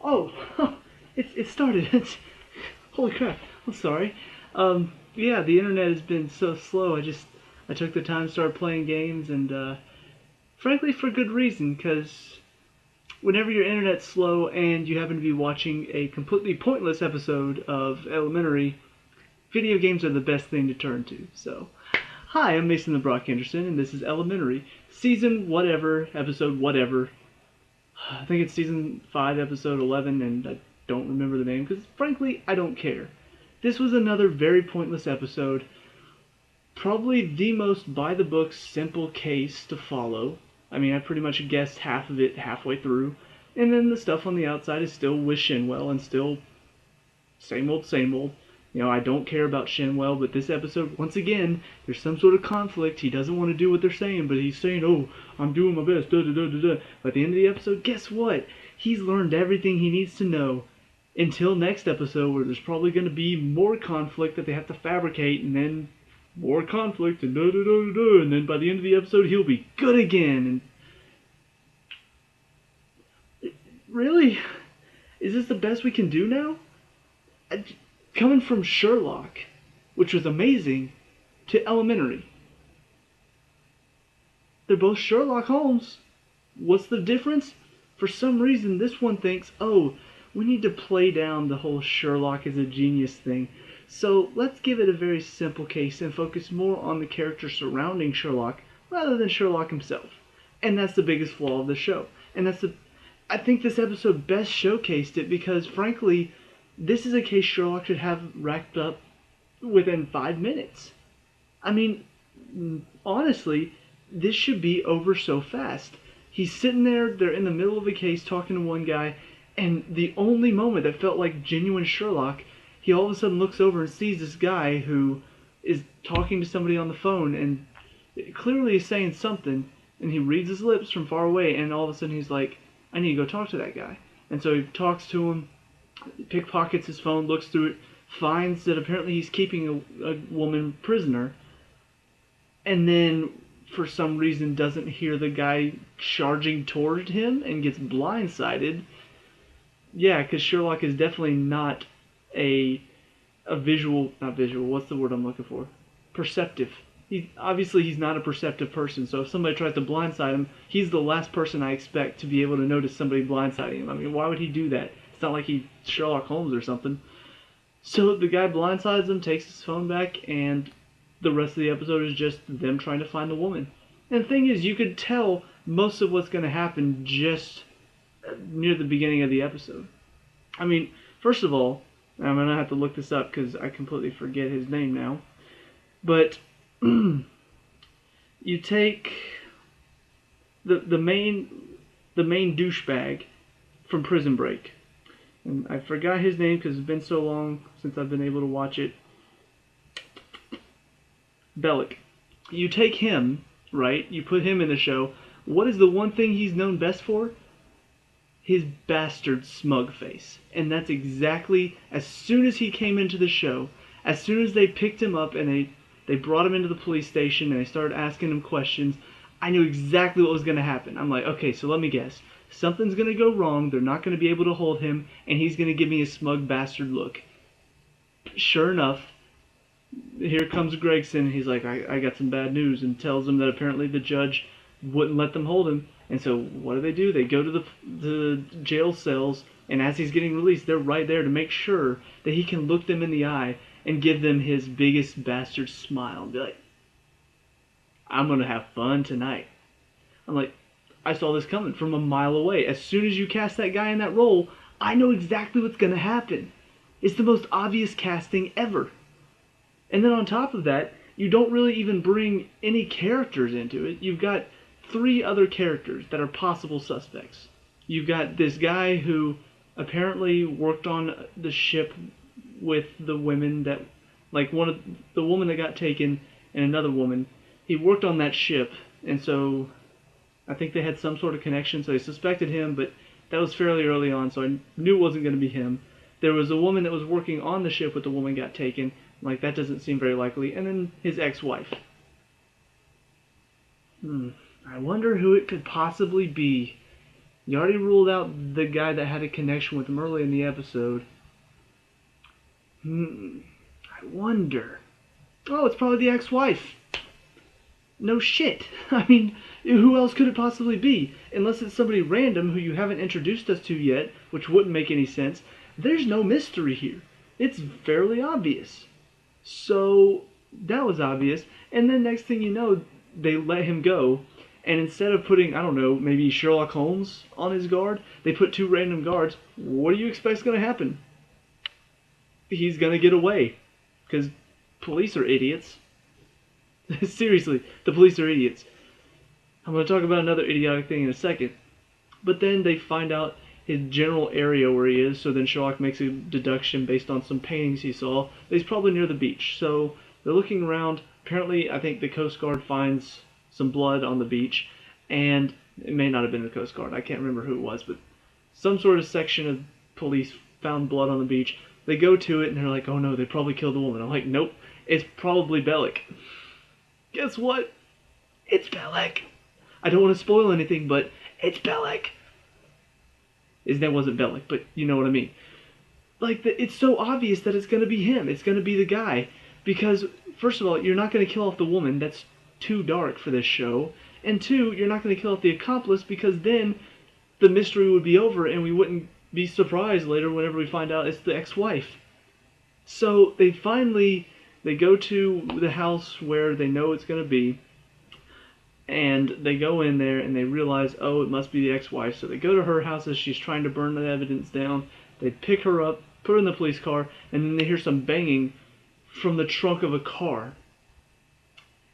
Oh, it started. Holy crap! I'm sorry. Yeah, the internet has been so slow. I took the time to start playing games, and frankly, for good reason. Because whenever your internet's slow and you happen to be watching a completely pointless episode of Elementary, video games are the best thing to turn to. So, hi, I'm Mason the Brock Henderson, and this is Elementary, season whatever, episode whatever. I think it's season 5, episode 11, and I don't remember the name because, frankly, I don't care. This was another very pointless episode. Probably the most by the book, simple case to follow. I mean, I pretty much guessed half of it halfway through. And then the stuff on the outside is still with Shinwell and still same old, same old. I don't care about Shinwell, but this episode, once again, there's some sort of conflict. He doesn't want to do what they're saying, but he's saying, oh, I'm doing my best, da da da da da. But at the end of the episode, guess what? He's learned everything he needs to know until next episode, where there's probably going to be more conflict that they have to fabricate, and then more conflict, and da da da da da. And then by the end of the episode, he'll be good again. And really? Is this the best we can do now? Coming from Sherlock, which was amazing, to Elementary. They're both Sherlock Holmes. What's the difference? For some reason, this one thinks, oh, we need to play down the whole Sherlock is a genius thing. So let's give it a very simple case and focus more on the characters surrounding Sherlock rather than Sherlock himself. And that's the biggest flaw of the show. And I think this episode best showcased it because, frankly, this is a case Sherlock should have wrapped up within 5 minutes. I mean, honestly, this should be over so fast. He's sitting there, they're in the middle of a case talking to one guy, and the only moment that felt like genuine Sherlock, he all of a sudden looks over and sees this guy who is talking to somebody on the phone and clearly is saying something, and he reads his lips from far away, and all of a sudden he's like, I need to go talk to that guy. And so he talks to him, pickpockets his phone, looks through it, finds that apparently he's keeping a woman prisoner, and then for some reason doesn't hear the guy charging toward him and gets blindsided. Yeah, because Sherlock is definitely not not visual, what's the word I'm looking for? Perceptive. He's not a perceptive person, so if somebody tries to blindside him, he's the last person I expect to be able to notice somebody blindsiding him. I mean, why would he do that? It's not like he's Sherlock Holmes or something. So the guy blindsides him, takes his phone back, and the rest of the episode is just them trying to find the woman. And the thing is, you could tell most of what's going to happen just near the beginning of the episode. I mean, first of all, I'm going to have to look this up because I completely forget his name now. But you take the main douchebag from Prison Break. And I forgot his name because it's been so long since I've been able to watch it. Bellick. You take him, right? You put him in the show. What is the one thing he's known best for? His bastard smug face. And that's exactly, as soon as he came into the show, as soon as they picked him up and they brought him into the police station and they started asking him questions, I knew exactly what was going to happen. I'm like, okay, so let me guess. Something's going to go wrong, they're not going to be able to hold him, and he's going to give me a smug bastard look. Sure enough, here comes Gregson, he's like, I got some bad news, and tells him that apparently the judge wouldn't let them hold him. And so what do? They go to the jail cells, and as he's getting released, they're right there to make sure that he can look them in the eye and give them his biggest bastard smile and be like, I'm going to have fun tonight. I'm like, I saw this coming from a mile away. As soon as you cast that guy in that role, I know exactly what's going to happen. It's the most obvious casting ever. And then on top of that, you don't really even bring any characters into it. You've got 3 other characters that are possible suspects. You've got this guy who apparently worked on the ship with the women that, like one of the woman that got taken and another woman. He worked on that ship, and so I think they had some sort of connection, so they suspected him, but that was fairly early on, so I knew it wasn't going to be him. There was a woman that was working on the ship with the woman got taken. Like, that doesn't seem very likely. And then his ex-wife. I wonder who it could possibly be. You already ruled out the guy that had a connection with him early in the episode. I wonder. Oh, it's probably the ex-wife. No shit. I mean, who else could it possibly be? Unless it's somebody random who you haven't introduced us to yet, which wouldn't make any sense. There's no mystery here. It's fairly obvious. So, that was obvious. And then next thing you know, they let him go. And instead of putting, I don't know, maybe Sherlock Holmes on his guard, they put two random guards. What do you expect's going to happen? He's going to get away. Because police are idiots. Seriously, the police are idiots. I'm going to talk about another idiotic thing in a second. But then they find out his general area where he is, so then Sherlock makes a deduction based on some paintings he saw that he's probably near the beach. So they're looking around. Apparently, I think the Coast Guard finds some blood on the beach, and it may not have been the Coast Guard. I can't remember who it was, but some sort of section of police found blood on the beach. They go to it, and they're like, oh no, they probably killed the woman. I'm like, nope, it's probably Bellic. Guess what? It's Bellic. I don't want to spoil anything, but it's Bellic. His name wasn't Bellic, but you know what I mean. Like, it's so obvious that it's going to be him. It's going to be the guy. Because, first of all, you're not going to kill off the woman. That's too dark for this show. And two, you're not going to kill off the accomplice, because then the mystery would be over and we wouldn't be surprised later whenever we find out it's the ex-wife. So they go to the house where they know it's going to be, and they go in there and they realize, oh, it must be the ex-wife. So they go to her house as she's trying to burn the evidence down. They pick her up, put her in the police car, and then they hear some banging from the trunk of a car.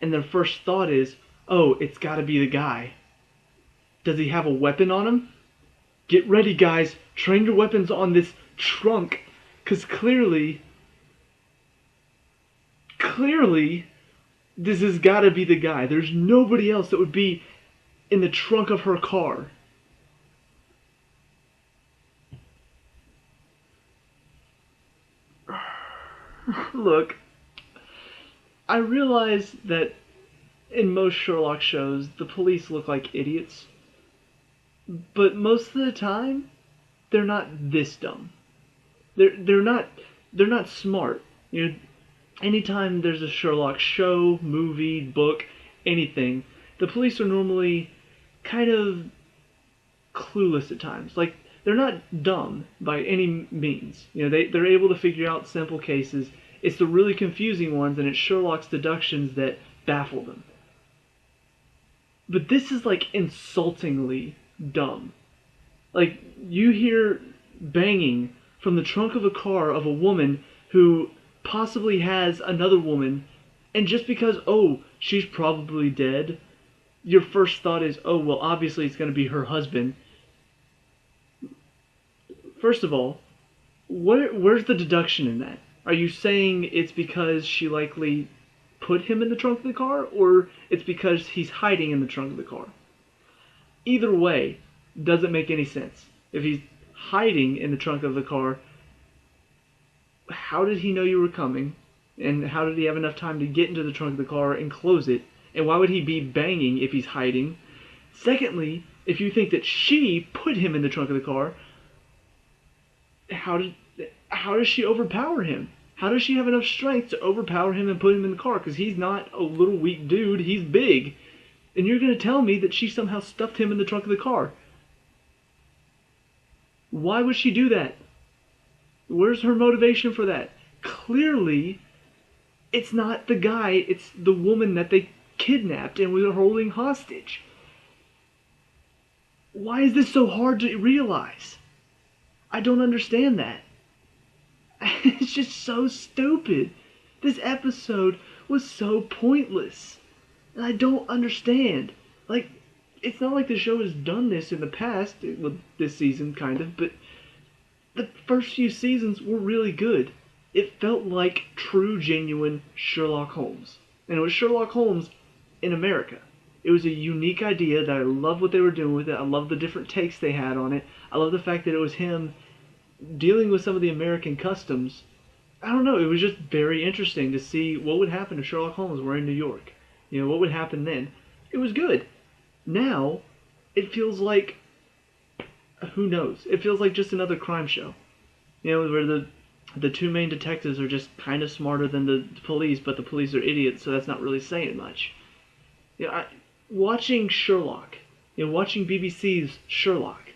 And their first thought is, oh, it's got to be the guy. Does he have a weapon on him? Get ready, guys. Train your weapons on this trunk. Because clearly, this has got to be the guy. There's nobody else that would be in the trunk of her car. Look, I realize that in most Sherlock shows, the police look like idiots. But most of the time, they're not this dumb. They're not smart. You know, anytime there's a Sherlock show, movie, book, anything, the police are normally kind of clueless at times. Like, they're not dumb by any means. You know, they're able to figure out simple cases. It's the really confusing ones, and it's Sherlock's deductions that baffle them. But this is, like, insultingly dumb. Like, you hear banging from the trunk of a car of a woman who possibly has another woman, and just because, oh, she's probably dead, your first thought is, oh, well, obviously it's going to be her husband. First of all, where's the deduction in that? Are you saying it's because she likely put him in the trunk of the car, or it's because he's hiding in the trunk of the car? Either way, doesn't make any sense. If he's hiding in the trunk of the car, how did he know you were coming? And how did he have enough time to get into the trunk of the car and close it? And why would he be banging if he's hiding? Secondly, if you think that she put him in the trunk of the car, how does she overpower him? How does she have enough strength to overpower him and put him in the car? Because he's not a little weak dude, he's big. And you're going to tell me that she somehow stuffed him in the trunk of the car. Why would she do that? Where's her motivation for that? Clearly, it's not the guy, it's the woman that they kidnapped and were holding hostage. Why is this so hard to realize? I don't understand that. It's just so stupid. This episode was so pointless. And I don't understand. Like, it's not like the show has done this in the past, with this season, kind of, but the first few seasons were really good. It felt like true, genuine Sherlock Holmes. And it was Sherlock Holmes in America. It was a unique idea that I love what they were doing with it. I love the different takes they had on it. I love the fact that it was him dealing with some of the American customs. I don't know, it was just very interesting to see what would happen if Sherlock Holmes were in New York. You know, what would happen then? It was good. Now, it feels like who knows? It feels like just another crime show. Where the two main detectives are just kind of smarter than the police, but the police are idiots, so that's not really saying much. Watching Sherlock, watching BBC's Sherlock,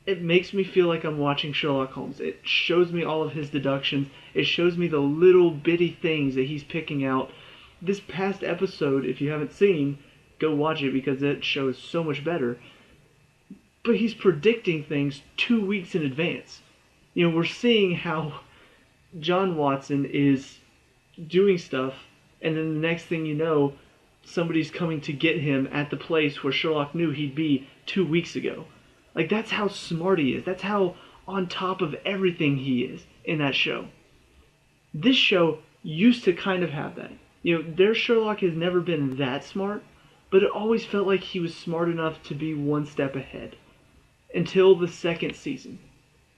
it makes me feel like I'm watching Sherlock Holmes. It shows me all of his deductions. It shows me the little bitty things that he's picking out. This past episode, if you haven't seen, go watch it because that show is so much better. But he's predicting things 2 weeks in advance. We're seeing how John Watson is doing stuff, and then the next thing you know, somebody's coming to get him at the place where Sherlock knew he'd be 2 weeks ago. Like, that's how smart he is. That's how on top of everything he is in that show. This show used to kind of have that. Their Sherlock has never been that smart, but it always felt like he was smart enough to be one step ahead. Until the second season.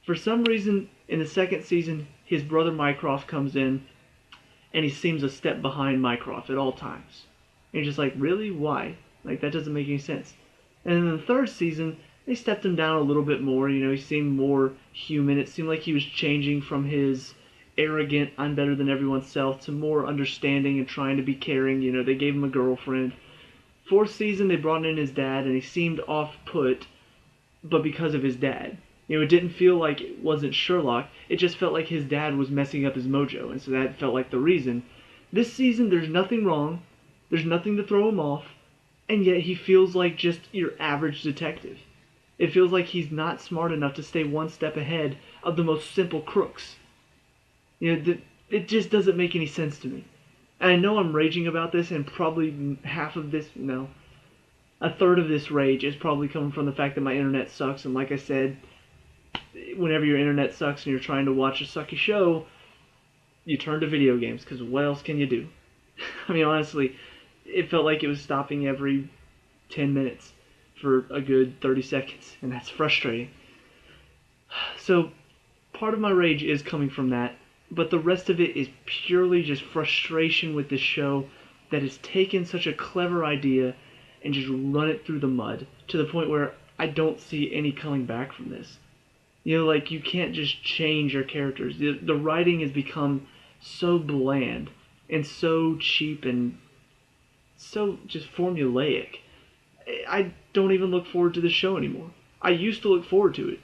For some reason, in the second season, his brother Mycroft comes in, and he seems a step behind Mycroft at all times. And you're just like, really? Why? Like, that doesn't make any sense. And in the third season, they stepped him down a little bit more. He seemed more human. It seemed like he was changing from his arrogant, I'm better than everyone self to more understanding and trying to be caring. They gave him a girlfriend. Fourth season, they brought in his dad, and he seemed off-put, but because of his dad. It didn't feel like it wasn't Sherlock. It just felt like his dad was messing up his mojo, and so that felt like the reason. This season, there's nothing wrong. There's nothing to throw him off, and yet he feels like just your average detective. It feels like he's not smart enough to stay one step ahead of the most simple crooks. It just doesn't make any sense to me. And I know I'm raging about this, and probably a third of this rage is probably coming from the fact that my internet sucks, and like I said, whenever your internet sucks and you're trying to watch a sucky show, you turn to video games, because what else can you do? I mean, honestly, it felt like it was stopping every 10 minutes for a good 30 seconds, and that's frustrating. So, part of my rage is coming from that, but the rest of it is purely just frustration with this show that has taken such a clever idea and just run it through the mud, to the point where I don't see any coming back from this. You can't just change your characters. The writing has become so bland and so cheap and so just formulaic. I don't even look forward to the show anymore. I used to look forward to it.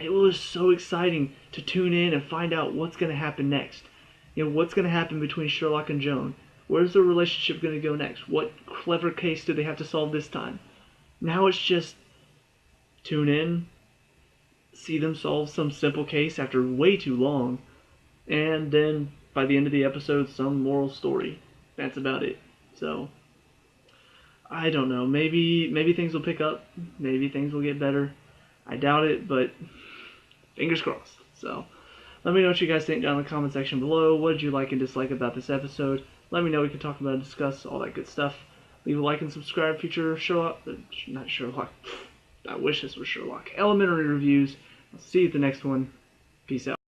It was so exciting to tune in and find out what's going to happen next. What's going to happen between Sherlock and Joan. Where's the relationship going to go next? What clever case do they have to solve this time? Now it's just tune in, see them solve some simple case after way too long, and then by the end of the episode, some moral story. That's about it. So, I don't know. Maybe things will pick up. Maybe things will get better. I doubt it, but fingers crossed. So, let me know what you guys think down in the comment section below. What did you like and dislike about this episode? Let me know. We can talk about it, discuss all that good stuff. Leave a like and subscribe. Future Sherlock, not Sherlock. I wish this was Sherlock. Elementary reviews. I'll see you at the next one. Peace out.